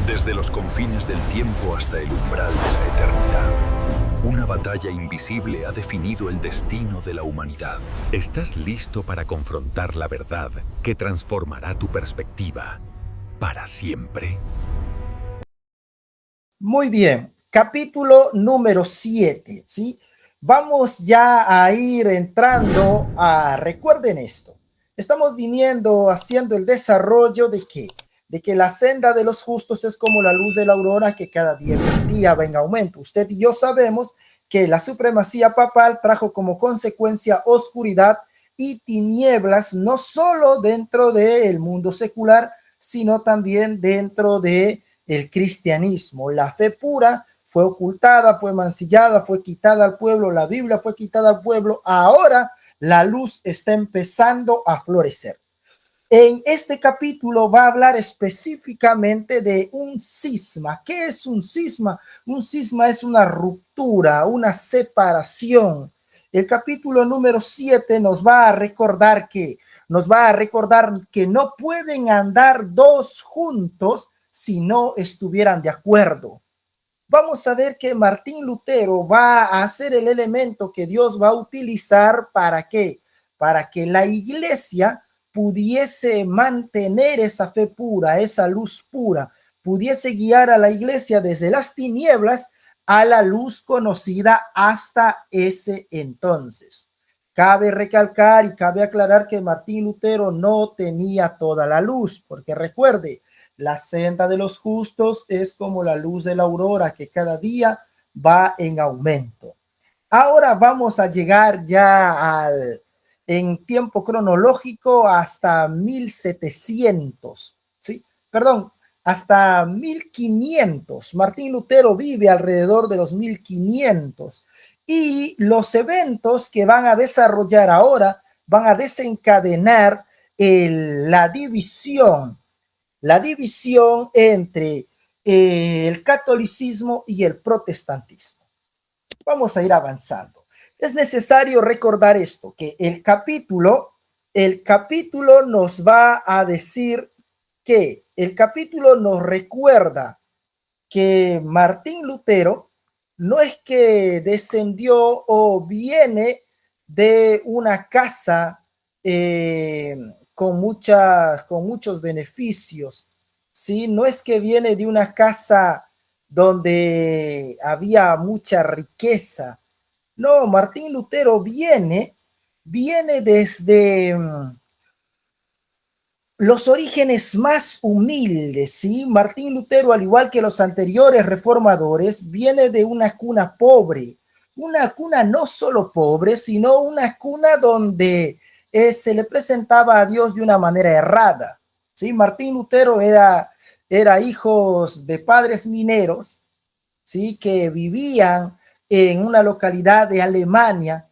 Desde los confines del tiempo hasta el umbral de la eternidad, una batalla invisible ha definido el destino de la humanidad. ¿Estás listo para confrontar la verdad que transformará tu perspectiva para siempre? Muy bien, capítulo número 7, ¿sí? Vamos ya a ir entrando recuerden esto, estamos viniendo haciendo el desarrollo de que la senda de los justos es como la luz de la aurora que cada día va en aumento. Usted y yo sabemos que la supremacía papal trajo como consecuencia oscuridad y tinieblas, no solo dentro del mundo secular, sino también dentro de el cristianismo. La fe pura fue ocultada, fue mancillada, fue quitada al pueblo, la Biblia fue quitada al pueblo. Ahora la luz está empezando a florecer. En este capítulo va a hablar específicamente de un cisma. ¿Qué es un cisma? Un cisma es una ruptura, una separación. El capítulo número 7 nos va a recordar que no pueden andar dos juntos si no estuvieran de acuerdo. Vamos a ver que Martín Lutero va a ser el elemento que Dios va a utilizar para ¿qué? Para que la iglesia pudiese mantener esa fe pura, esa luz pura, pudiese guiar a la iglesia desde las tinieblas a la luz conocida hasta ese entonces. Cabe recalcar y cabe aclarar que Martín Lutero no tenía toda la luz, porque recuerde, la senda de los justos es como la luz de la aurora que cada día va en aumento. Ahora vamos a llegar ya en tiempo cronológico hasta 1700, ¿sí? Perdón, hasta 1500. Martín Lutero vive alrededor de los 1500 y los eventos que van a desarrollar ahora van a desencadenar la división entre el catolicismo y el protestantismo. Vamos a ir avanzando. Es necesario recordar esto, que el capítulo nos va a decir que el capítulo nos recuerda que Martín Lutero no es que descendió o viene de una casa con muchos beneficios, ¿sí? No es que viene de una casa donde había mucha riqueza. No, Martín Lutero viene desde los orígenes más humildes, ¿sí? Martín Lutero, al igual que los anteriores reformadores, viene de una cuna pobre, una cuna no solo pobre, sino una cuna donde se le presentaba a Dios de una manera errada, ¿sí? Martín Lutero era hijos de padres mineros, ¿sí? Que vivían en una localidad de Alemania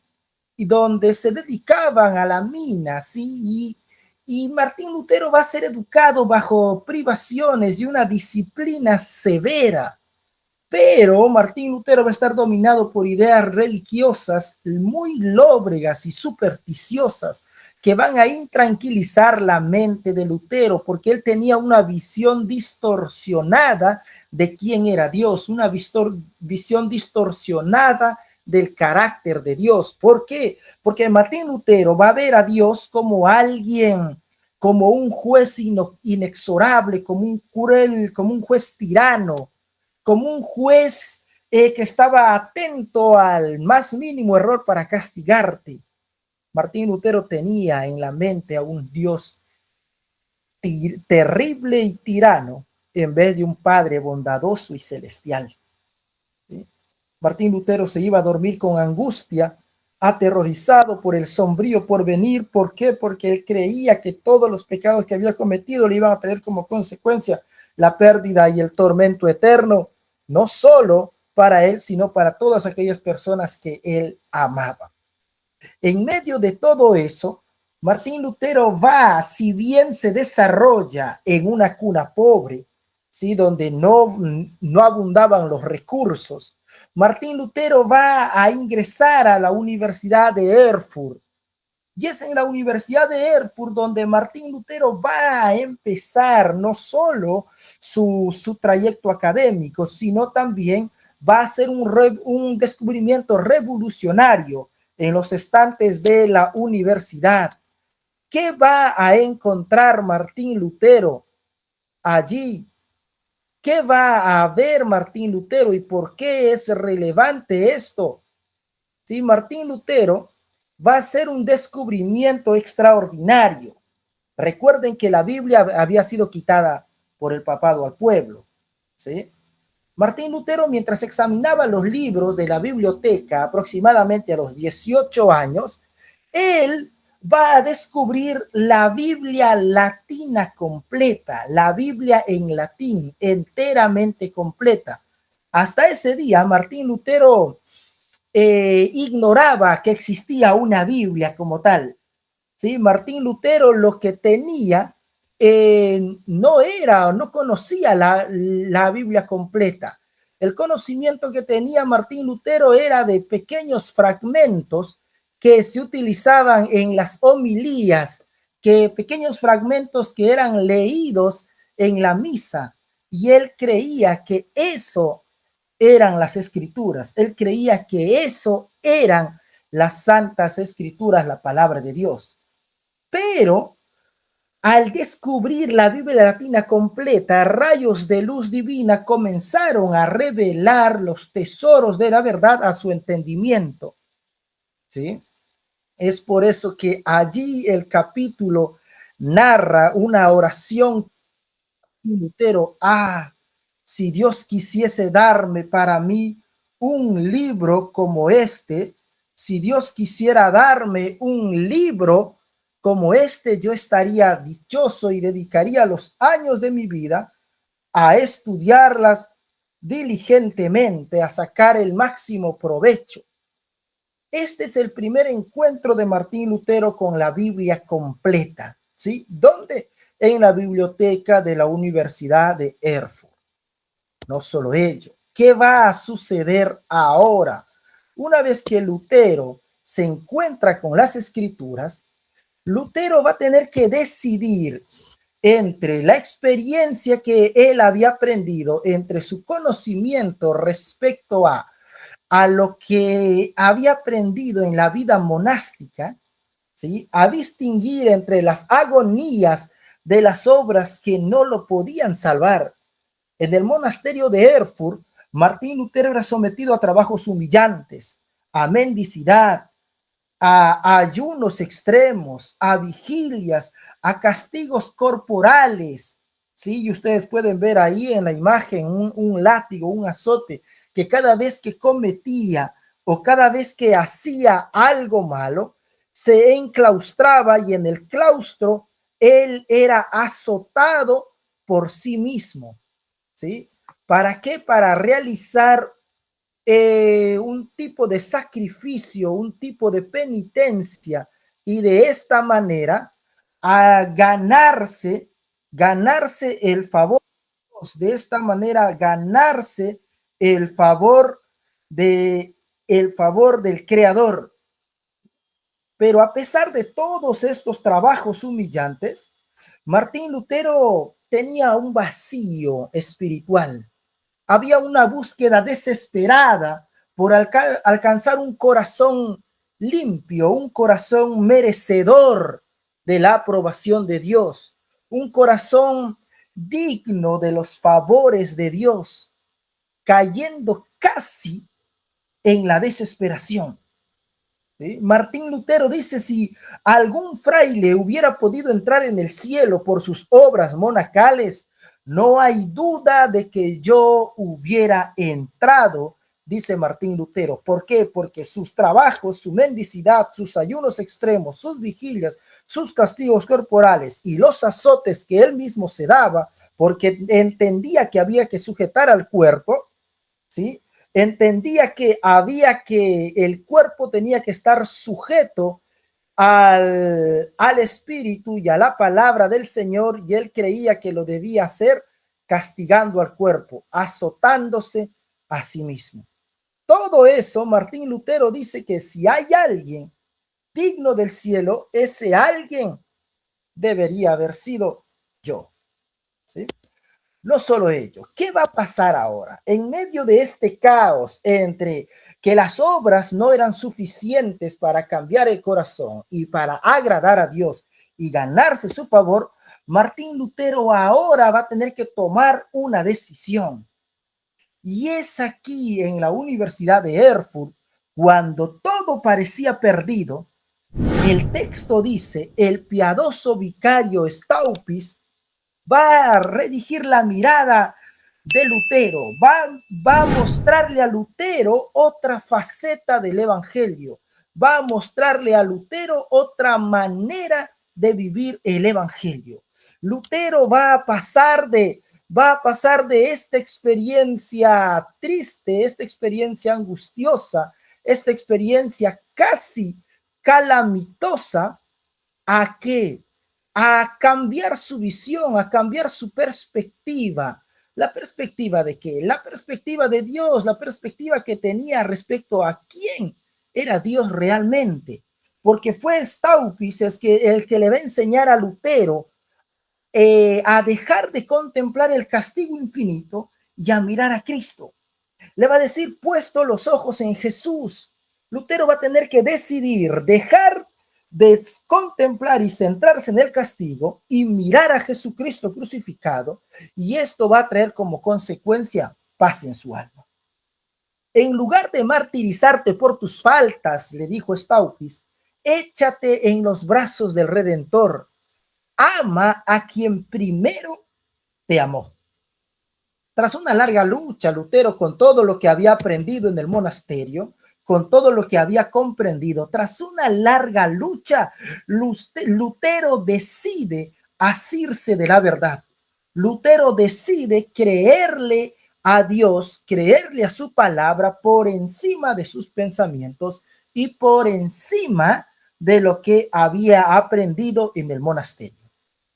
y donde se dedicaban a la mina, ¿sí? Y Martín Lutero va a ser educado bajo privaciones y una disciplina severa. Pero Martín Lutero va a estar dominado por ideas religiosas muy lóbregas y supersticiosas que van a intranquilizar la mente de Lutero, porque él tenía una visión distorsionada de quién era Dios, una visión distorsionada del carácter de Dios. ¿Por qué? Porque Martín Lutero va a ver a Dios como alguien, como un juez inexorable, como un cruel, como un juez tirano, como un juez que estaba atento al más mínimo error para castigarte. Martín Lutero tenía en la mente a un Dios terrible y tirano en vez de un Padre bondadoso y celestial. ¿Sí? Martín Lutero se iba a dormir con angustia, aterrorizado por el sombrío porvenir. ¿Por qué? Porque él creía que todos los pecados que había cometido le iban a tener como consecuencia la pérdida y el tormento eterno, no solo para él, sino para todas aquellas personas que él amaba. En medio de todo eso, Martín Lutero si bien se desarrolla en una cuna pobre, ¿sí? Donde no abundaban los recursos, Martín Lutero va a ingresar a la Universidad de Erfurt, Y es en la Universidad de Erfurt donde Martín Lutero va a empezar no solo su trayecto académico, sino también va a ser un descubrimiento revolucionario en los estantes de la universidad. ¿Qué va a encontrar Martín Lutero allí? ¿Qué va a ver Martín Lutero y por qué es relevante esto? ¿Sí? Martín Lutero va a ser un descubrimiento extraordinario. Recuerden que la Biblia había sido quitada por el papado al pueblo, ¿sí? Martín Lutero, mientras examinaba los libros de la biblioteca aproximadamente a los 18 años, él va a descubrir la Biblia latina completa, la Biblia en latín, enteramente completa. Hasta ese día, Martín Lutero ignoraba que existía una Biblia como tal. ¿Sí? Martín Lutero lo que tenía no conocía la Biblia completa. El conocimiento que tenía Martín Lutero era de pequeños fragmentos que se utilizaban en las homilías, pequeños fragmentos que eran leídos en la misa. Y él creía que eso eran las escrituras. Él creía que eso eran las santas escrituras, la palabra de Dios. Pero al descubrir la Biblia latina completa, rayos de luz divina comenzaron a revelar los tesoros de la verdad a su entendimiento. ¿Sí? Es por eso que allí el capítulo narra una oración de Lutero. Si Dios quisiese darme para mí un libro como este, si Dios quisiera darme un libro como este, yo estaría dichoso y dedicaría los años de mi vida a estudiarlas diligentemente, a sacar el máximo provecho. Este es el primer encuentro de Martín Lutero con la Biblia completa, ¿sí? ¿Dónde? En la biblioteca de la Universidad de Erfurt. No solo ello, ¿qué va a suceder ahora? Una vez que Lutero se encuentra con las escrituras, Lutero va a tener que decidir entre la experiencia que él había aprendido, entre su conocimiento respecto a lo que había aprendido en la vida monástica, ¿sí? A distinguir entre las agonías de las obras que no lo podían salvar. En el monasterio de Erfurt, Martín Lutero era sometido a trabajos humillantes, a mendicidad, a ayunos extremos, a vigilias, a castigos corporales. Sí, y ustedes pueden ver ahí en la imagen un látigo, un azote, que cada vez que cometía o cada vez que hacía algo malo, se enclaustraba y en el claustro él era azotado por sí mismo. ¿Sí? ¿Para qué? Para realizar un tipo de sacrificio, un tipo de penitencia y de esta manera a ganarse el favor, de esta manera ganarse el favor el favor del Creador. Pero a pesar de todos estos trabajos humillantes, Martín Lutero tenía un vacío espiritual. Había una búsqueda desesperada por alcanzar un corazón limpio, un corazón merecedor de la aprobación de Dios, un corazón digno de los favores de Dios, cayendo casi en la desesperación. ¿Sí? Martín Lutero dice, si algún fraile hubiera podido entrar en el cielo por sus obras monacales, no hay duda de que yo hubiera entrado, dice Martín Lutero. ¿Por qué? Porque sus trabajos, su mendicidad, sus ayunos extremos, sus vigilias, sus castigos corporales y los azotes que él mismo se daba, porque entendía que había que sujetar al cuerpo, ¿sí? Entendía que el cuerpo tenía que estar sujeto al espíritu y a la palabra del Señor, y él creía que lo debía hacer castigando al cuerpo, azotándose a sí mismo. Todo eso, Martín Lutero dice que si hay alguien digno del cielo, ese alguien debería haber sido yo. ¿Sí? No solo ello, ¿qué va a pasar ahora? En medio de este caos entre que las obras no eran suficientes para cambiar el corazón y para agradar a Dios y ganarse su favor, Martín Lutero ahora va a tener que tomar una decisión. Y es aquí en la Universidad de Erfurt, cuando todo parecía perdido, el texto dice, el piadoso vicario Staupitz va a redirigir la mirada de Lutero, va a mostrarle a Lutero otra faceta del evangelio, va a mostrarle a Lutero otra manera de vivir el evangelio. Lutero va a pasar de esta experiencia triste, esta experiencia angustiosa, esta experiencia casi calamitosa, ¿a qué? A cambiar su visión, a cambiar su perspectiva. ¿La perspectiva de qué? La perspectiva de Dios, la perspectiva que tenía respecto a quién era Dios realmente. Porque fue Staupitz el que le va a enseñar a Lutero a dejar de contemplar el castigo infinito y a mirar a Cristo. Le va a decir, puesto los ojos en Jesús. Lutero va a tener que decidir, dejar de contemplar y centrarse en el castigo y mirar a Jesucristo crucificado, y esto va a traer como consecuencia paz en su alma. En lugar de martirizarte por tus faltas, le dijo Staupitz, échate en los brazos del Redentor. Ama a quien primero te amó. Tras una larga lucha, Lutero, con todo lo que había aprendido en el monasterio, con todo lo que había comprendido, tras una larga lucha, Lutero decide asirse de la verdad. Lutero decide creerle a Dios, creerle a su palabra por encima de sus pensamientos y por encima de lo que había aprendido en el monasterio.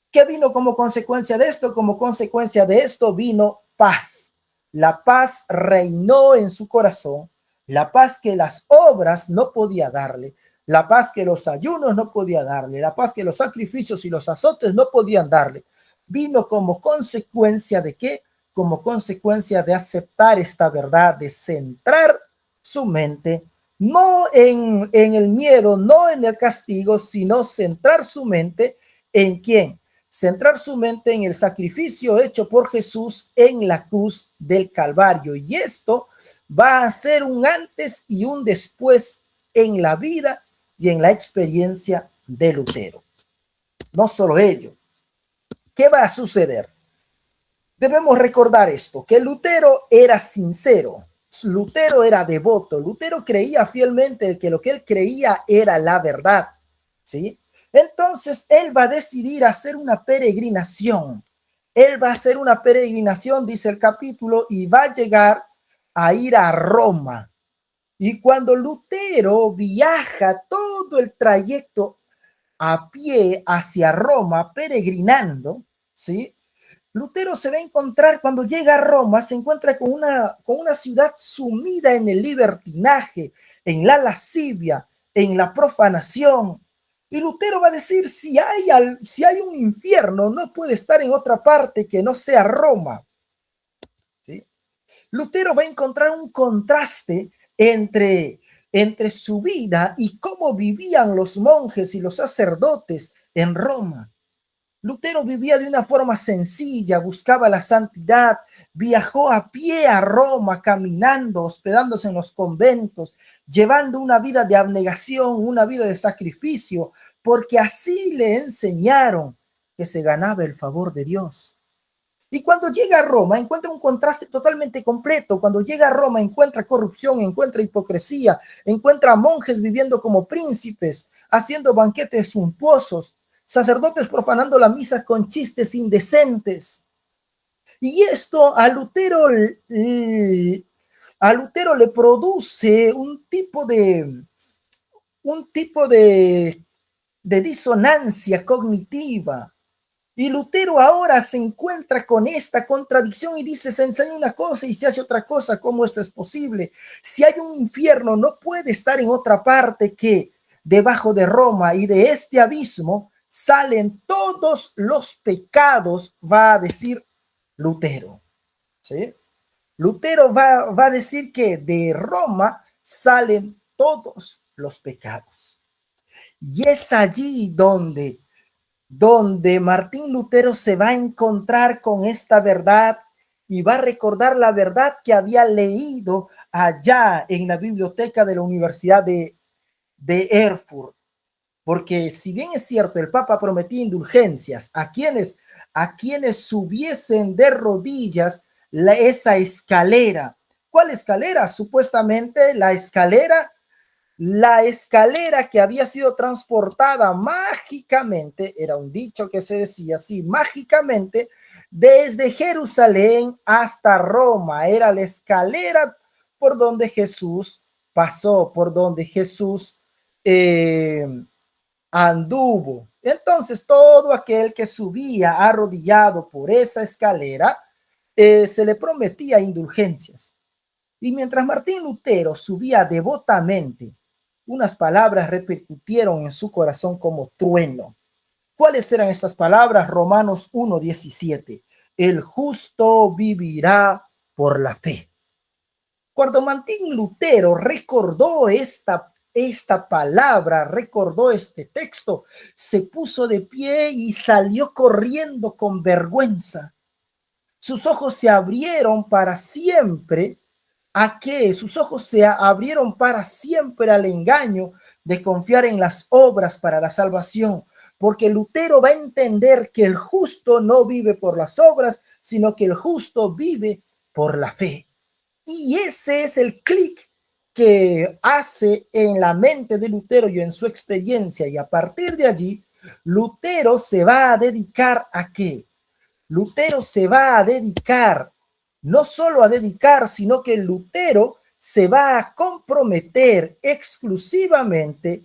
¿Qué vino como consecuencia de esto? Como consecuencia de esto vino paz. La paz reinó en su corazón, la paz que las obras no podía darle, la paz que los ayunos no podía darle, la paz que los sacrificios y los azotes no podían darle. Vino como consecuencia de ¿qué? Como consecuencia de aceptar esta verdad, de centrar su mente no en el miedo, no en el castigo, sino centrar su mente en ¿quién? Centrar su mente en el sacrificio hecho por Jesús en la cruz del Calvario. Y esto va a ser un antes y un después en la vida y en la experiencia de Lutero. No solo ello, ¿qué va a suceder? Debemos recordar esto, que Lutero era sincero, Lutero era devoto, Lutero creía fielmente que lo que él creía era la verdad, ¿sí? Entonces él va a decidir hacer una peregrinación. Él va a hacer una peregrinación, dice el capítulo, y va a llegar a ir a Roma. Y cuando Lutero viaja todo el trayecto a pie hacia Roma, peregrinando, ¿sí? Lutero se va a encontrar, cuando llega a Roma, se encuentra con una ciudad sumida en el libertinaje, en la lascivia, en la profanación. Y Lutero va a decir, si hay un infierno, no puede estar en otra parte que no sea Roma. ¿Sí? Lutero va a encontrar un contraste entre su vida y cómo vivían los monjes y los sacerdotes en Roma. Lutero vivía de una forma sencilla, buscaba la santidad, viajó a pie a Roma, caminando, hospedándose en los conventos, llevando una vida de abnegación, una vida de sacrificio, porque así le enseñaron que se ganaba el favor de Dios. Y cuando llega a Roma encuentra un contraste totalmente completo. Cuando llega a Roma encuentra corrupción, encuentra hipocresía, encuentra monjes viviendo como príncipes, haciendo banquetes suntuosos, sacerdotes profanando la misa con chistes indecentes. Y esto a Lutero le produce un tipo de disonancia cognitiva. Y Lutero ahora se encuentra con esta contradicción y dice, se enseña una cosa y se hace otra cosa. ¿Cómo esto es posible? Si hay un infierno, no puede estar en otra parte que debajo de Roma y de este abismo salen todos los pecados, va a decir Lutero. ¿Sí? Lutero va a decir que de Roma salen todos los pecados. Y es allí donde Martín Lutero se va a encontrar con esta verdad y va a recordar la verdad que había leído allá en la biblioteca de la Universidad de Erfurt. Porque si bien es cierto, el Papa prometía indulgencias a quienes subiesen de rodillas esa escalera. ¿Cuál escalera? Supuestamente la escalera que había sido transportada mágicamente, era un dicho que se decía así, mágicamente, desde Jerusalén hasta Roma. Era la escalera por donde Jesús pasó, por donde Jesús anduvo. Entonces, todo aquel que subía arrodillado por esa escalera, se le prometía indulgencias. Y mientras Martín Lutero subía devotamente, unas palabras repercutieron en su corazón como trueno. ¿Cuáles eran estas palabras? Romanos 1:17. El justo vivirá por la fe. Cuando Martín Lutero recordó esta palabra, recordó este texto, se puso de pie y salió corriendo con vergüenza. Sus ojos se abrieron para siempre. ¿A qué? Sus ojos se abrieron para siempre al engaño de confiar en las obras para la salvación, porque Lutero va a entender que el justo no vive por las obras, sino que el justo vive por la fe. Y ese es el clic que hace en la mente de Lutero y en su experiencia. Y a partir de allí, Lutero se va a dedicar ¿a qué? Lutero se va a dedicar, no solo a dedicar, sino que Lutero se va a comprometer exclusivamente,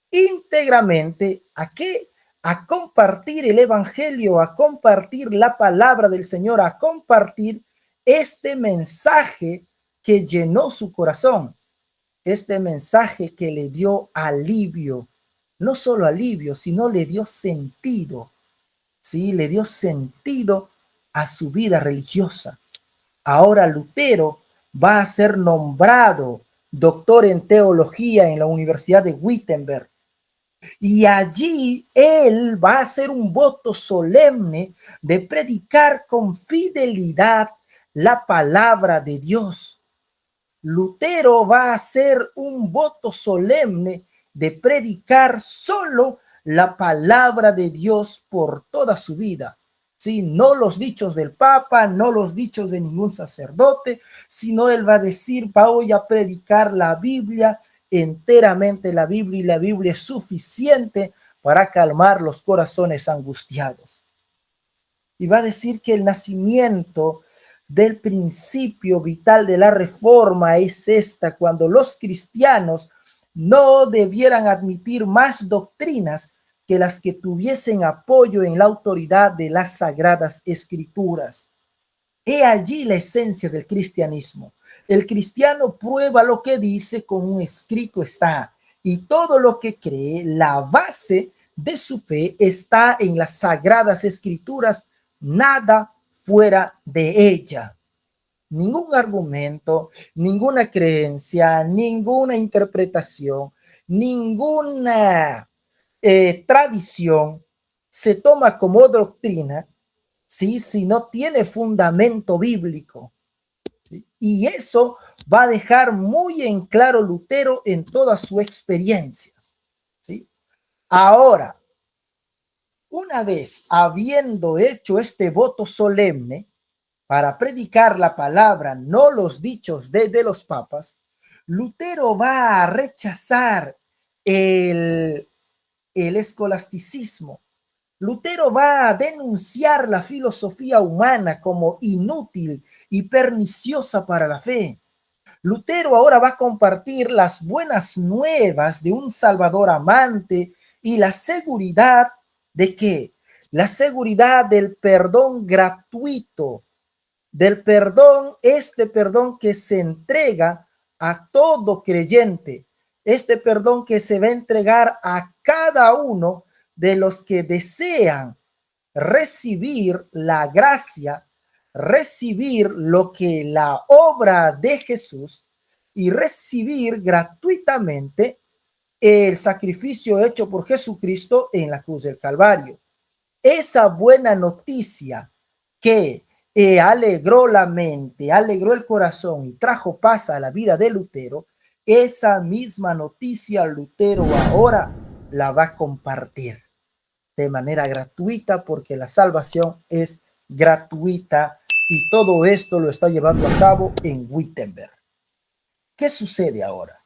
íntegramente, ¿a qué? A compartir el evangelio, a compartir la palabra del Señor, a compartir este mensaje que llenó su corazón, este mensaje que le dio alivio, no solo alivio, sino le dio sentido. ¿Sí? Le dio sentido a su vida religiosa. Ahora Lutero va a ser nombrado doctor en teología en la Universidad de Wittenberg. Y allí él va a hacer un voto solemne de predicar con fidelidad la palabra de Dios. Lutero va a hacer un voto solemne de predicar solo la palabra de Dios por toda su vida. ¿Sí? No los dichos del Papa, no los dichos de ningún sacerdote, sino él va a decir, voy a predicar la Biblia, enteramente la Biblia, y la Biblia es suficiente para calmar los corazones angustiados. Y va a decir que el nacimiento del principio vital de la reforma es esta: cuando los cristianos no debieran admitir más doctrinas que las que tuviesen apoyo en la autoridad de las sagradas escrituras. He allí la esencia del cristianismo. El cristiano prueba lo que dice con un escrito está, y todo lo que cree, la base de su fe está en las sagradas escrituras, nada fuera de ella. Ningún argumento, ninguna creencia, ninguna interpretación, ninguna tradición se toma como doctrina, ¿sí? Si no tiene fundamento bíblico. ¿Sí? Y eso va a dejar muy en claro Lutero en toda su experiencia. ¿Sí? Ahora, una vez habiendo hecho este voto solemne para predicar la palabra, no los dichos de los papas, Lutero va a rechazar el escolasticismo. Lutero va a denunciar la filosofía humana como inútil y perniciosa para la fe. Lutero ahora va a compartir las buenas nuevas de un Salvador amante y la seguridad de ¿qué? La seguridad del perdón gratuito, del perdón, este perdón que se entrega a todo creyente, este perdón que se va a entregar a cada uno de los que desean recibir la gracia, recibir lo que la obra de Jesús y recibir gratuitamente el sacrificio hecho por Jesucristo en la cruz del Calvario. Esa buena noticia que alegró la mente, alegró el corazón y trajo paz a la vida de Lutero, esa misma noticia Lutero ahora la va a compartir de manera gratuita, porque la salvación es gratuita y todo esto lo está llevando a cabo en Wittenberg. ¿Qué sucede ahora?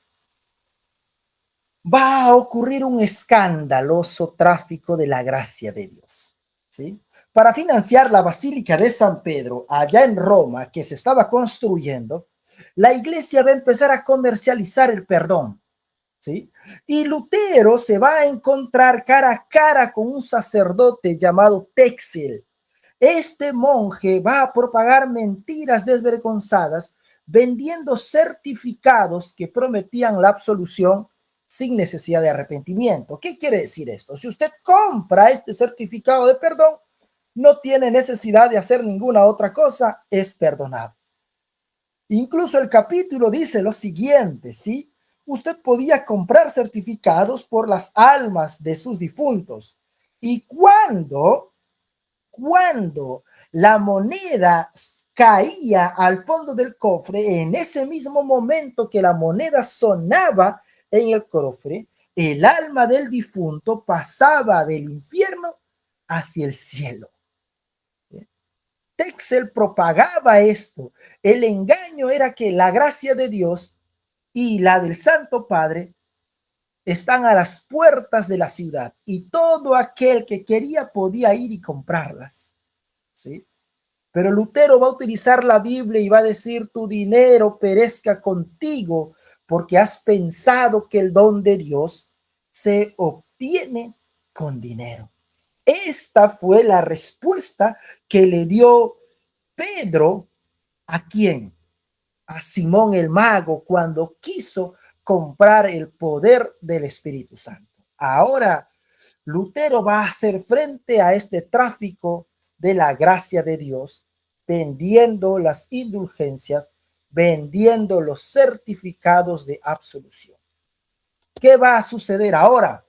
Va a ocurrir un escandaloso tráfico de la gracia de Dios, ¿sí? Para financiar la Basílica de San Pedro allá en Roma, que se estaba construyendo, la iglesia va a empezar a comercializar el perdón, ¿sí? Y Lutero se va a encontrar cara a cara con un sacerdote llamado Texel. Este monje va a propagar mentiras desvergonzadas, vendiendo certificados que prometían la absolución sin necesidad de arrepentimiento. ¿Qué quiere decir esto? Si usted compra este certificado de perdón, no tiene necesidad de hacer ninguna otra cosa, es perdonado. Incluso el capítulo dice lo siguiente, ¿sí? Usted podía comprar certificados por las almas de sus difuntos. Y cuando la moneda caía al fondo del cofre, en ese mismo momento que la moneda sonaba en el cofre, el alma del difunto pasaba del infierno hacia el cielo. Texel propagaba esto. El engaño era que la gracia de Dios y la del Santo Padre están a las puertas de la ciudad y todo aquel que quería podía ir y comprarlas, ¿sí? Pero Lutero va a utilizar la Biblia y va a decir: tu dinero perezca contigo, porque has pensado que el don de Dios se obtiene con dinero. Esta fue la respuesta que le dio Pedro. ¿A quién? A Simón el mago, cuando quiso comprar el poder del Espíritu Santo. Ahora Lutero va a hacer frente a este tráfico de la gracia de Dios, vendiendo las indulgencias, vendiendo los certificados de absolución. ¿Qué va a suceder ahora?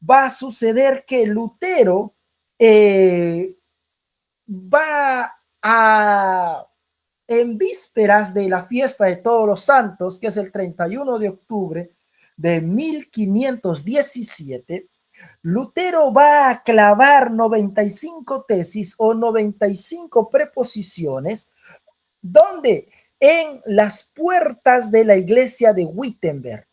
Va a suceder que Lutero va a, en vísperas de la fiesta de todos los santos, que es el 31 de octubre de 1517, Lutero va a clavar 95 tesis o 95 preposiciones, donde en las puertas de la iglesia de Wittenberg.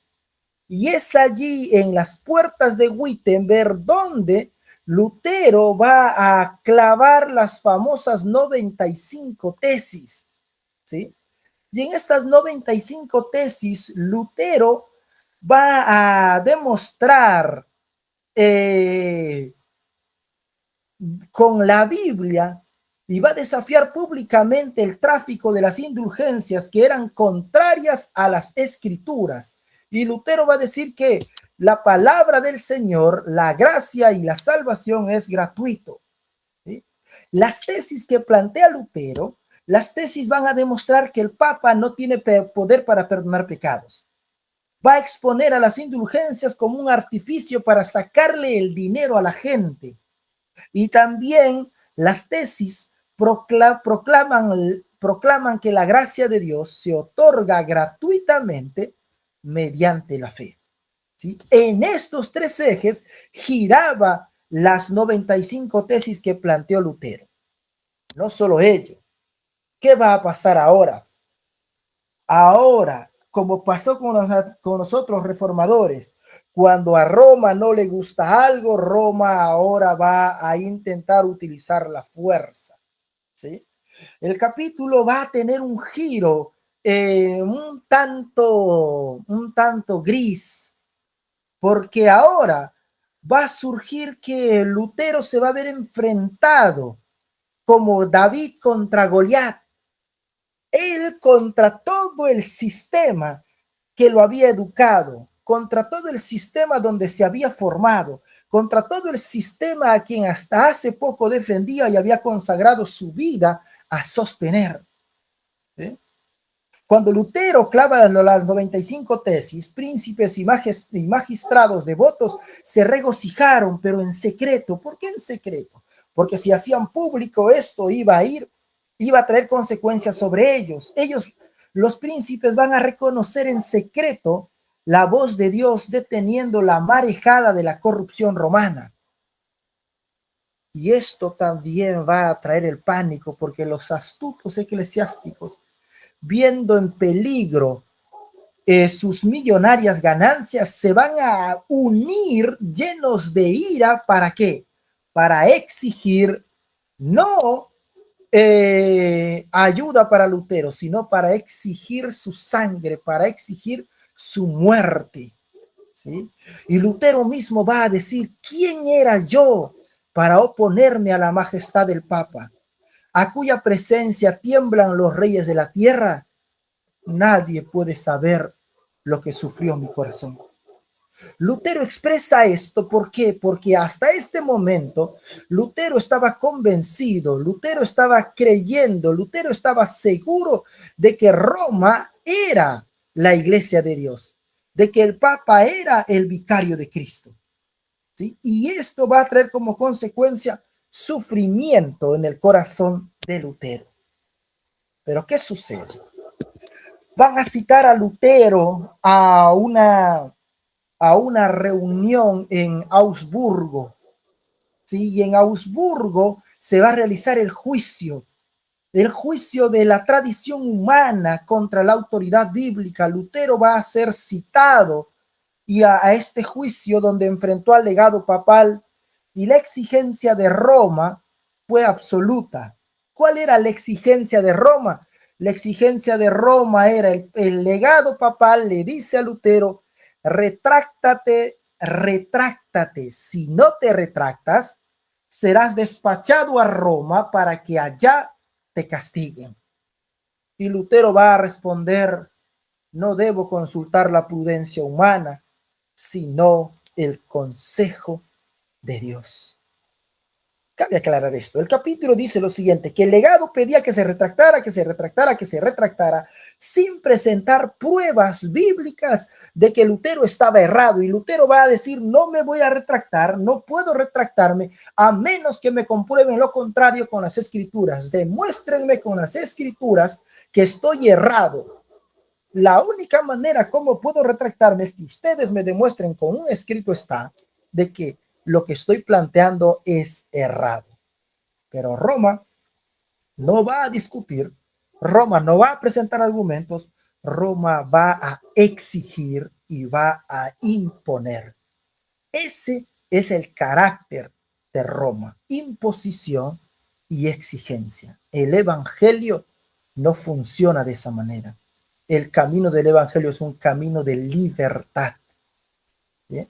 Y es allí en las puertas de Wittenberg donde Lutero va a clavar las famosas 95 tesis, ¿sí? Y en estas 95 tesis, Lutero va a demostrar con la Biblia y va a desafiar públicamente el tráfico de las indulgencias que eran contrarias a las escrituras. Y Lutero va a decir que la palabra del Señor, la gracia y la salvación es gratuito, ¿sí? Las tesis que plantea Lutero, las tesis van a demostrar que el Papa no tiene poder para perdonar pecados. Va a exponer a las indulgencias como un artificio para sacarle el dinero a la gente. Y también las tesis proclaman que la gracia de Dios se otorga gratuitamente mediante la fe, ¿sí? En estos tres ejes giraba las 95 tesis que planteó Lutero. No solo ello. ¿Qué va a pasar ahora? Ahora, como pasó con nosotros reformadores, cuando a Roma no le gusta algo, Roma ahora va a intentar utilizar la fuerza, ¿sí? El capítulo va a tener un giro un tanto gris, porque ahora va a surgir que Lutero se va a ver enfrentado como David contra Goliat, él contra todo el sistema que lo había educado, contra todo el sistema donde se había formado, contra todo el sistema a quien hasta hace poco defendía y había consagrado su vida a sostener. ¿Sí? Cuando Lutero clava las 95 tesis, príncipes y magistrados devotos se regocijaron, pero en secreto. ¿Por qué en secreto? Porque si hacían público esto iba a traer consecuencias sobre ellos. Ellos, los príncipes, van a reconocer en secreto la voz de Dios deteniendo la marejada de la corrupción romana. Y esto también va a traer el pánico, porque los astutos eclesiásticos, viendo en peligro sus millonarias ganancias, se van a unir llenos de ira. ¿Para qué? Para exigir no ayuda para Lutero, sino para exigir su sangre, para exigir su muerte. ¿Sí? Y Lutero mismo va a decir: ¿quién era yo para oponerme a la majestad del Papa, a cuya presencia tiemblan los reyes de la tierra? Nadie puede saber lo que sufrió mi corazón. Lutero expresa esto, ¿por qué? Porque hasta este momento Lutero estaba convencido, Lutero estaba creyendo, Lutero estaba seguro de que Roma era la iglesia de Dios, de que el Papa era el vicario de Cristo. ¿Sí? Y esto va a traer como consecuencia sufrimiento en el corazón de Lutero. Pero ¿qué sucede? Van a citar a Lutero a una reunión en Augsburgo, ¿sí? Y en Augsburgo se va a realizar el juicio de la tradición humana contra la autoridad bíblica. Lutero va a ser citado y a este juicio, donde enfrentó al legado papal, y la exigencia de Roma fue absoluta. ¿Cuál era la exigencia de Roma? La exigencia de Roma era el legado papal le dice a Lutero: retráctate, retráctate. Si no te retractas, serás despachado a Roma para que allá te castiguen. Y Lutero va a responder: no debo consultar la prudencia humana, sino el consejo de Dios. Cabe aclarar esto. El capítulo dice lo siguiente: que el legado pedía que se retractara, que se retractara, que se retractara, sin presentar pruebas bíblicas de que Lutero estaba errado. Y Lutero va a decir: no me voy a retractar, no puedo retractarme, a menos que me comprueben lo contrario con las escrituras. Demuéstrenme con las escrituras que estoy errado. La única manera como puedo retractarme es que ustedes me demuestren con un escrito está de que lo que estoy planteando es errado. Pero Roma no va a discutir, Roma no va a presentar argumentos, Roma va a exigir y va a imponer. Ese es el carácter de Roma: imposición y exigencia. El evangelio no funciona de esa manera. El camino del evangelio es un camino de libertad. ¿Bien?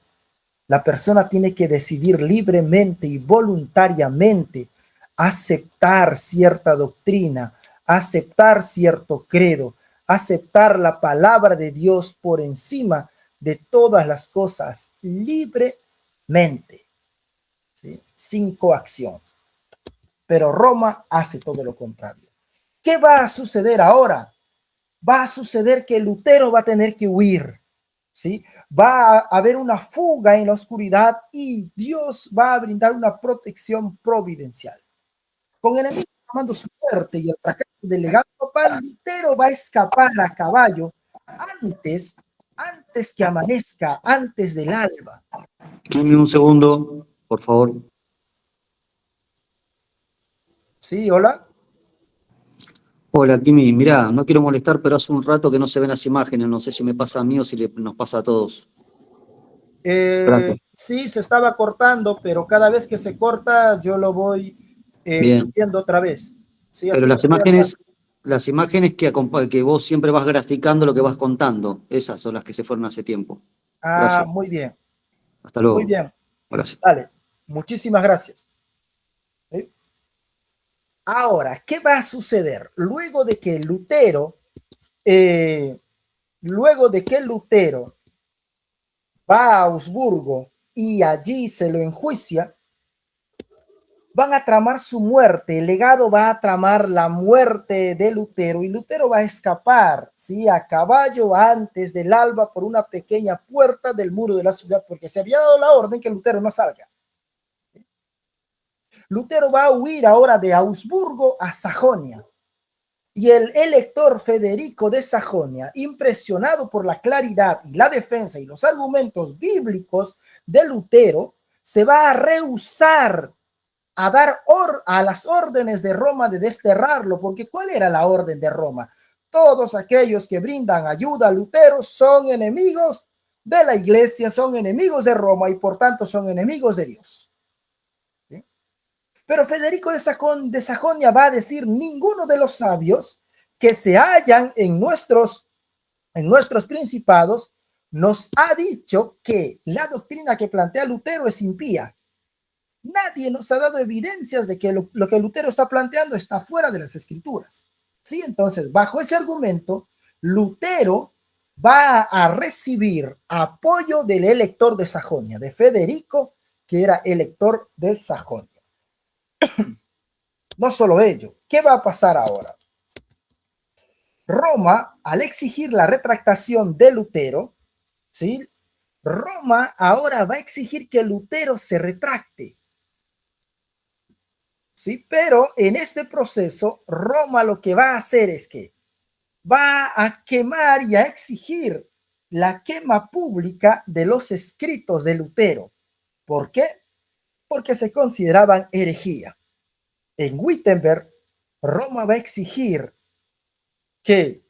La persona tiene que decidir libremente y voluntariamente aceptar cierta doctrina, aceptar cierto credo, aceptar la palabra de Dios por encima de todas las cosas, libremente, ¿sí? Sin coacción. Pero Roma hace todo lo contrario. ¿Qué va a suceder ahora? Va a suceder que Lutero va a tener que huir, ¿sí? Va a haber una fuga en la oscuridad y Dios va a brindar una protección providencial. Con el enemigo tomando su muerte y el fracaso del legado papal, Lutero va a escapar a caballo antes que amanezca, antes del alba. Dime un segundo, por favor. Sí, hola. Hola, Kimi. Mirá, no quiero molestar, pero hace un rato que no se ven las imágenes. No sé si me pasa a mí o si nos pasa a todos. Gracias. Sí, se estaba cortando, pero cada vez que se corta yo lo voy Bien. subiendo otra vez. Sí, Pero así que estoy al tanto. las imágenes que vos siempre vas graficando lo que vas contando, esas son las que se fueron hace tiempo. Ah, Gracias. muy bien, Hasta muy luego. bien. Gracias. Dale, muchísimas gracias. ¿Sí? Ahora, ¿qué va a suceder? Luego de que Lutero va a Augsburgo y allí se lo enjuicia, van a tramar su muerte. El legado va a tramar la muerte de Lutero y Lutero va a escapar, ¿sí? A caballo antes del alba por una pequeña puerta del muro de la ciudad, porque se había dado la orden que Lutero no salga. Lutero va a huir ahora de Augsburgo a Sajonia. Y el elector Federico de Sajonia, impresionado por la claridad y la defensa y los argumentos bíblicos de Lutero, se va a rehusar a dar a las órdenes de Roma de desterrarlo, porque ¿cuál era la orden de Roma? Todos aquellos que brindan ayuda a Lutero son enemigos de la iglesia, son enemigos de Roma y por tanto son enemigos de Dios. ¿Sí? Pero Federico de Sajonia va a decir: ninguno de los sabios que se hallan en nuestros principados nos ha dicho que la doctrina que plantea Lutero es impía. Nadie nos ha dado evidencias de que lo que Lutero está planteando está fuera de las escrituras. Sí, entonces, bajo ese argumento, Lutero va a recibir apoyo del elector de Sajonia, de Federico, que era elector de Sajonia. No solo ello, ¿qué va a pasar ahora? Roma, al exigir la retractación de Lutero, ¿sí? Roma ahora va a exigir que Lutero se retracte. ¿Sí? Pero en este proceso, Roma lo que va a hacer es que va a quemar y a exigir la quema pública de los escritos de Lutero. ¿Por qué? Porque se consideraban herejía. En Wittenberg, Roma va a exigir que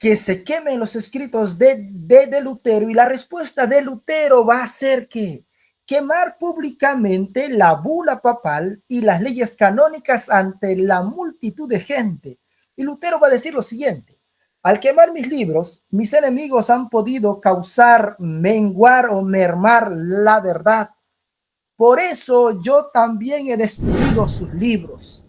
se quemen los escritos de Lutero, y la respuesta de Lutero va a ser que quemar públicamente la bula papal y las leyes canónicas ante la multitud de gente. Y Lutero va a decir lo siguiente: al quemar mis libros, mis enemigos han podido causar menguar o mermar la verdad. Por eso yo también he destruido sus libros.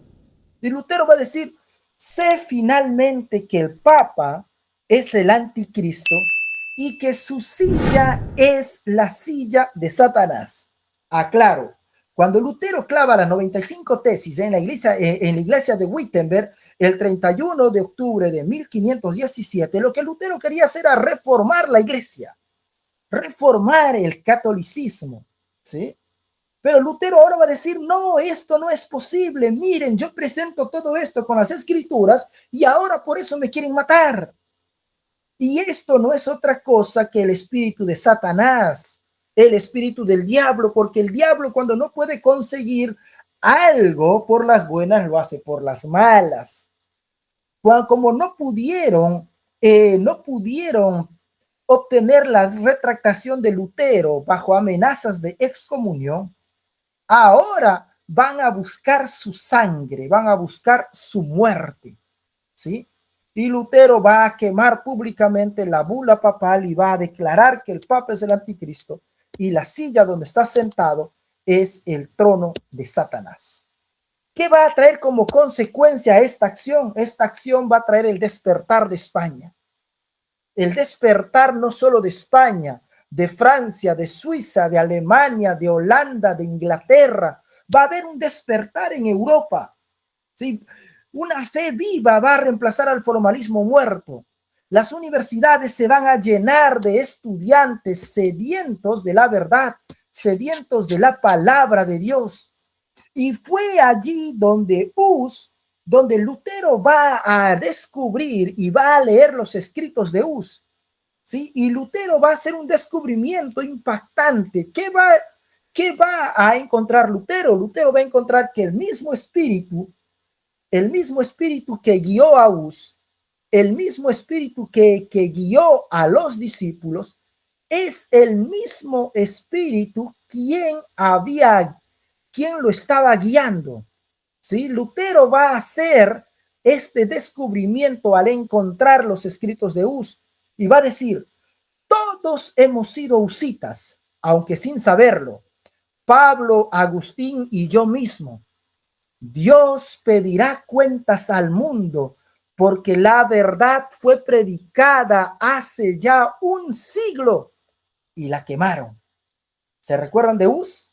Y Lutero va a decir: sé finalmente que el Papa es el anticristo y que su silla es la silla de Satanás. Aclaro, cuando Lutero clava las 95 tesis en la iglesia de Wittenberg, el 31 de octubre de 1517, lo que Lutero quería hacer era reformar la iglesia, reformar el catolicismo, ¿sí? Pero Lutero ahora va a decir: no, esto no es posible. Miren, yo presento todo esto con las escrituras y ahora por eso me quieren matar. Y esto no es otra cosa que el espíritu de Satanás, el espíritu del diablo, porque el diablo, cuando no puede conseguir algo por las buenas, lo hace por las malas. Como no pudieron obtener la retractación de Lutero bajo amenazas de excomunión, ahora van a buscar su sangre, van a buscar su muerte, ¿sí? Y Lutero va a quemar públicamente la bula papal y va a declarar que el Papa es el anticristo y la silla donde está sentado es el trono de Satanás. ¿Qué va a traer como consecuencia esta acción? Esta acción va a traer el despertar de España. El despertar no solo de España, de Francia, de Suiza, de Alemania, de Holanda, de Inglaterra. Va a haber un despertar en Europa. ¿Sí? Una fe viva va a reemplazar al formalismo muerto. Las universidades se van a llenar de estudiantes sedientos de la verdad, sedientos de la palabra de Dios. Y fue allí donde Lutero va a descubrir y va a leer los escritos de Hus. ¿Sí? Y Lutero va a hacer un descubrimiento impactante. ¿Qué va a encontrar Lutero? Lutero va a encontrar que el mismo espíritu que guió a Hus, el mismo espíritu que guió a los discípulos, es el mismo espíritu quien lo estaba guiando. ¿Sí? Lutero va a hacer este descubrimiento al encontrar los escritos de Hus y va a decir: todos hemos sido husitas, aunque sin saberlo. Pablo, Agustín y yo mismo. Dios pedirá cuentas al mundo porque la verdad fue predicada hace ya un siglo y la quemaron. ¿Se recuerdan de Hus?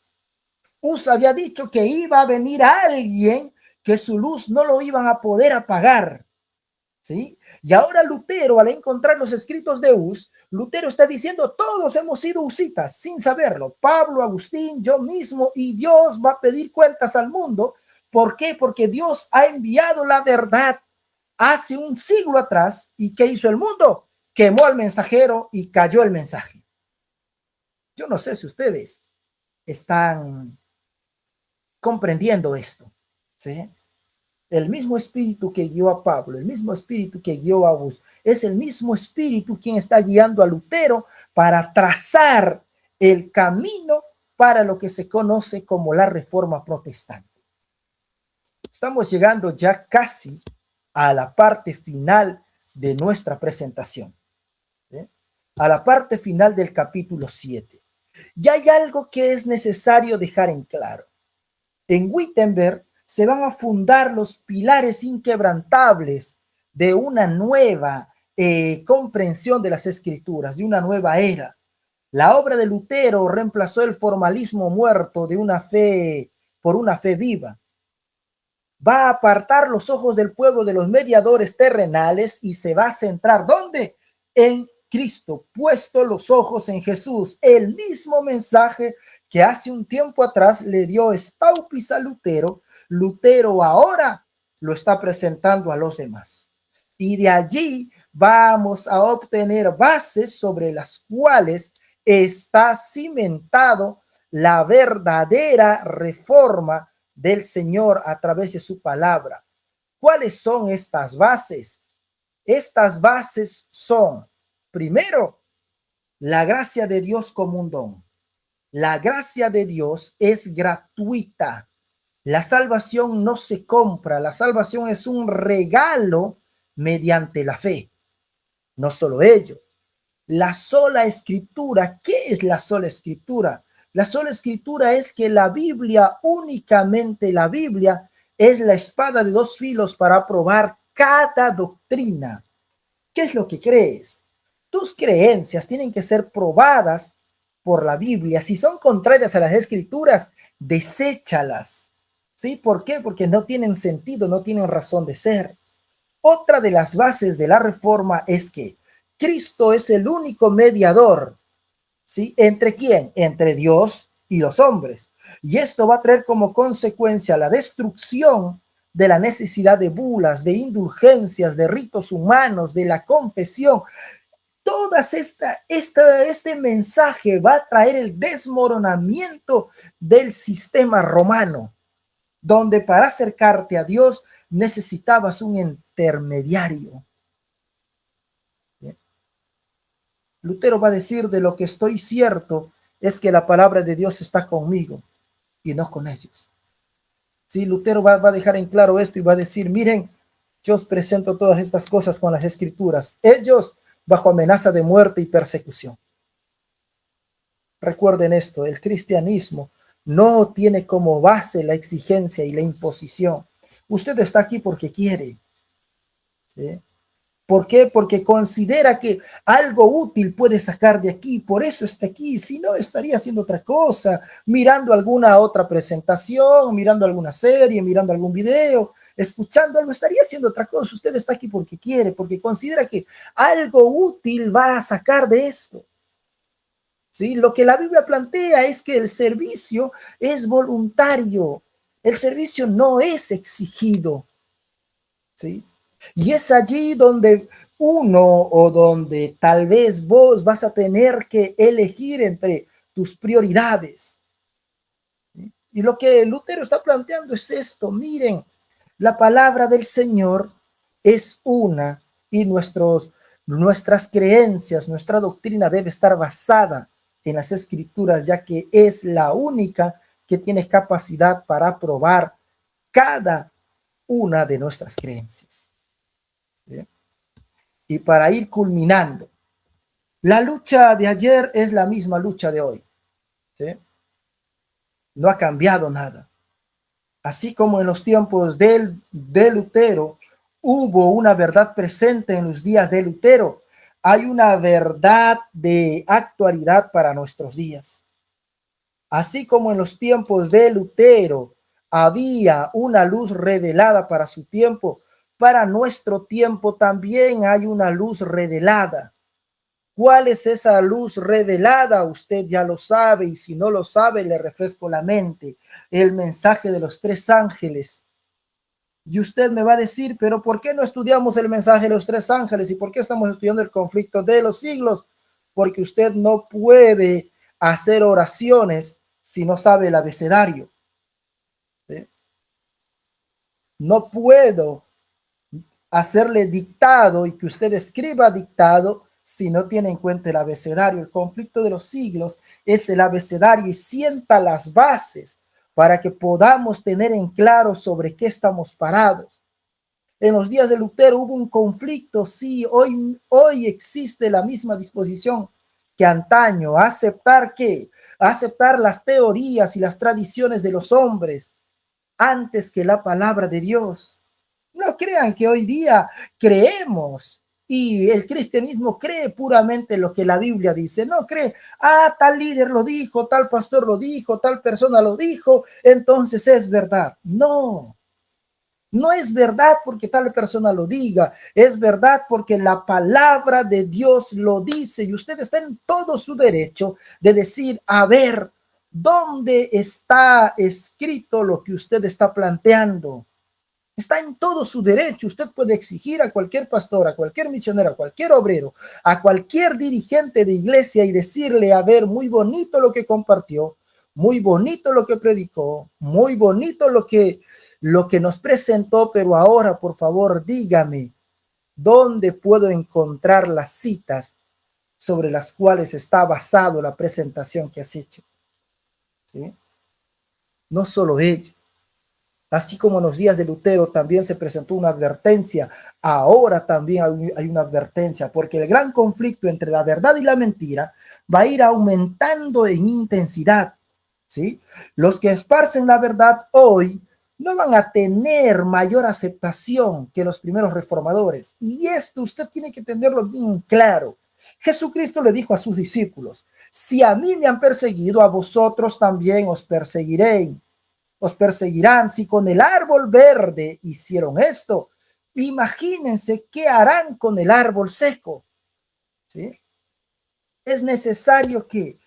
Hus había dicho que iba a venir alguien que su luz no lo iban a poder apagar, ¿sí? Y ahora Lutero, al encontrar los escritos de Hus, Lutero está diciendo, todos hemos sido husitas sin saberlo. Pablo, Agustín, yo mismo, y Dios va a pedir cuentas al mundo. ¿Por qué? Porque Dios ha enviado la verdad hace un siglo atrás. ¿Y qué hizo el mundo? Quemó al mensajero y cayó el mensaje. Yo no sé si ustedes están comprendiendo esto, ¿sí? El mismo espíritu que guió a Pablo, el mismo espíritu que guió a Hus, es el mismo espíritu quien está guiando a Lutero para trazar el camino para lo que se conoce como la Reforma Protestante. Estamos llegando ya casi a la parte final de nuestra presentación, ¿sí? A la parte final del capítulo 7. Y hay algo que es necesario dejar en claro. En Wittenberg se van a fundar los pilares inquebrantables de una nueva comprensión de las escrituras, de una nueva era. La obra de Lutero reemplazó el formalismo muerto de una fe por una fe viva. Va a apartar los ojos del pueblo de los mediadores terrenales y se va a centrar, ¿dónde? En Cristo, puesto los ojos en Jesús, el mismo mensaje que hace un tiempo atrás le dio Staupitz a Lutero. Lutero ahora lo está presentando a los demás. Y de allí vamos a obtener bases sobre las cuales está cimentado la verdadera reforma del Señor a través de su palabra. ¿Cuáles son estas bases? Estas bases son, primero, la gracia de Dios como un don. La gracia de Dios es gratuita. La salvación no se compra. La salvación es un regalo mediante la fe. No solo ello. La sola escritura. ¿Qué es la sola escritura? La sola escritura es que la Biblia, únicamente la Biblia, es la espada de dos filos para probar cada doctrina. ¿Qué es lo que crees? Tus creencias tienen que ser probadas por la Biblia. Si son contrarias a las escrituras, deséchalas. ¿Sí? ¿Por qué? Porque no tienen sentido, no tienen razón de ser. Otra de las bases de la reforma es que Cristo es el único mediador. ¿Sí? ¿Entre quién? Entre Dios y los hombres. Y esto va a traer como consecuencia la destrucción de la necesidad de bulas, de indulgencias, de ritos humanos, de la confesión. Todas este mensaje va a traer el desmoronamiento del sistema romano, donde para acercarte a Dios necesitabas un intermediario. Bien. Lutero va a decir, de lo que estoy cierto es que la palabra de Dios está conmigo y no con ellos. Sí, Lutero va a dejar en claro esto y va a decir, miren, yo os presento todas estas cosas con las escrituras. Ellos bajo amenaza de muerte y persecución. Recuerden esto, el cristianismo no tiene como base la exigencia y la imposición. Usted está aquí porque quiere. ¿Sí? ¿Por qué? Porque considera que algo útil puede sacar de aquí, por eso está aquí. Si no, estaría haciendo otra cosa, mirando alguna otra presentación, mirando alguna serie, mirando algún video, escuchando algo, estaría haciendo otra cosa. Usted está aquí porque quiere, porque considera que algo útil va a sacar de esto. ¿Sí? Lo que la Biblia plantea es que el servicio es voluntario, el servicio no es exigido. ¿Sí? Y es allí donde uno o donde tal vez vos vas a tener que elegir entre tus prioridades. ¿Sí? Y lo que Lutero está planteando es esto, miren, la palabra del Señor es una y nuestras creencias, nuestra doctrina debe estar basada en las escrituras, ya que es la única que tiene capacidad para probar cada una de nuestras creencias. ¿Bien? Y para ir culminando, la lucha de ayer es la misma lucha de hoy. ¿Sí? No ha cambiado nada. Así como en los tiempos de Lutero, hubo una verdad presente en los días de Lutero. Hay una verdad de actualidad para nuestros días. Así como en los tiempos de Lutero había una luz revelada para su tiempo, para nuestro tiempo también hay una luz revelada. ¿Cuál es esa luz revelada? Usted ya lo sabe, y si no lo sabe, le refresco la mente. El mensaje de los 3 ángeles. Y usted me va a decir, pero ¿por qué no estudiamos el mensaje de los 3 ángeles? ¿Y por qué estamos estudiando el conflicto de los siglos? Porque usted no puede hacer oraciones si no sabe el abecedario. ¿Sí? No puedo hacerle dictado y que usted escriba dictado si no tiene en cuenta el abecedario. El conflicto de los siglos es el abecedario y sienta las bases para que podamos tener en claro sobre qué estamos parados. En los días de Lutero hubo un conflicto, sí, hoy existe la misma disposición que antaño, aceptar las teorías y las tradiciones de los hombres antes que la palabra de Dios. No crean que hoy día creemos y el cristianismo cree puramente lo que la Biblia dice. No cree, tal líder lo dijo, tal pastor lo dijo, tal persona lo dijo, entonces es verdad. No, no es verdad porque tal persona lo diga, es verdad porque la palabra de Dios lo dice y usted está en todo su derecho de decir, a ver, ¿dónde está escrito lo que usted está planteando? Está en todo su derecho. Usted puede exigir a cualquier pastor, a cualquier misionero, a cualquier obrero, a cualquier dirigente de iglesia y decirle, a ver, muy bonito lo que compartió, muy bonito lo que predicó, muy bonito lo que nos presentó, pero ahora, por favor, dígame, ¿dónde puedo encontrar las citas sobre las cuales está basado la presentación que has hecho? ¿Sí? No solo ella. Así como en los días de Lutero también se presentó una advertencia, ahora también hay una advertencia, porque el gran conflicto entre la verdad y la mentira va a ir aumentando en intensidad, ¿sí? Los que esparcen la verdad hoy no van a tener mayor aceptación que los primeros reformadores, y esto usted tiene que tenerlo bien claro. Jesucristo le dijo a sus discípulos, si a mí me han perseguido, a vosotros también os perseguirán. Si con el árbol verde hicieron esto, imagínense qué harán con el árbol seco. ¿Sí? Es necesario que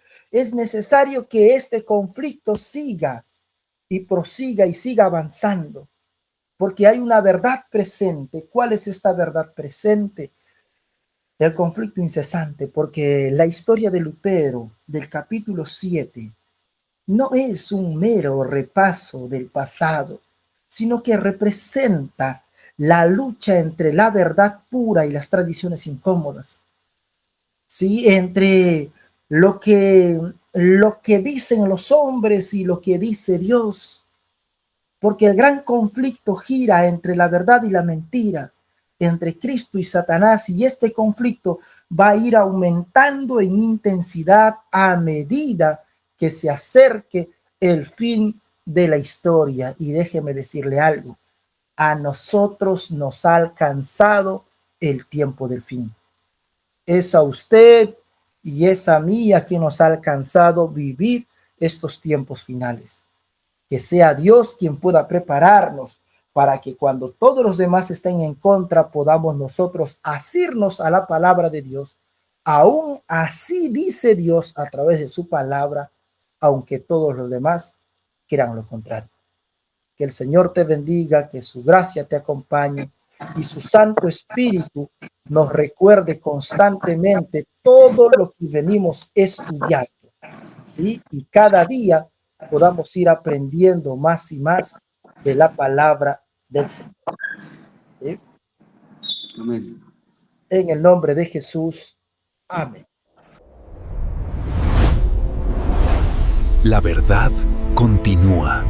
este conflicto siga y prosiga y siga avanzando, porque hay una verdad presente. ¿Cuál es esta verdad presente? El conflicto incesante, porque la historia de Lutero del capítulo 7 no es un mero repaso del pasado, sino que representa la lucha entre la verdad pura y las tradiciones incómodas. ¿Sí? Entre lo que dicen los hombres y lo que dice Dios. Porque el gran conflicto gira entre la verdad y la mentira, entre Cristo y Satanás, y este conflicto va a ir aumentando en intensidad a medida que se acerque el fin de la historia. Y déjeme decirle algo, a nosotros nos ha alcanzado el tiempo del fin. Es a usted y es a mí a quien nos ha alcanzado vivir estos tiempos finales. Que sea Dios quien pueda prepararnos para que cuando todos los demás estén en contra podamos nosotros asirnos a la palabra de Dios. Aún así dice Dios a través de su palabra, aunque todos los demás quieran lo contrario. Que el Señor te bendiga, que su gracia te acompañe y su Santo Espíritu nos recuerde constantemente todo lo que venimos estudiando, ¿sí? Y cada día podamos ir aprendiendo más y más de la palabra del Señor. ¿Sí? Amén. En el nombre de Jesús. Amén. La verdad continúa.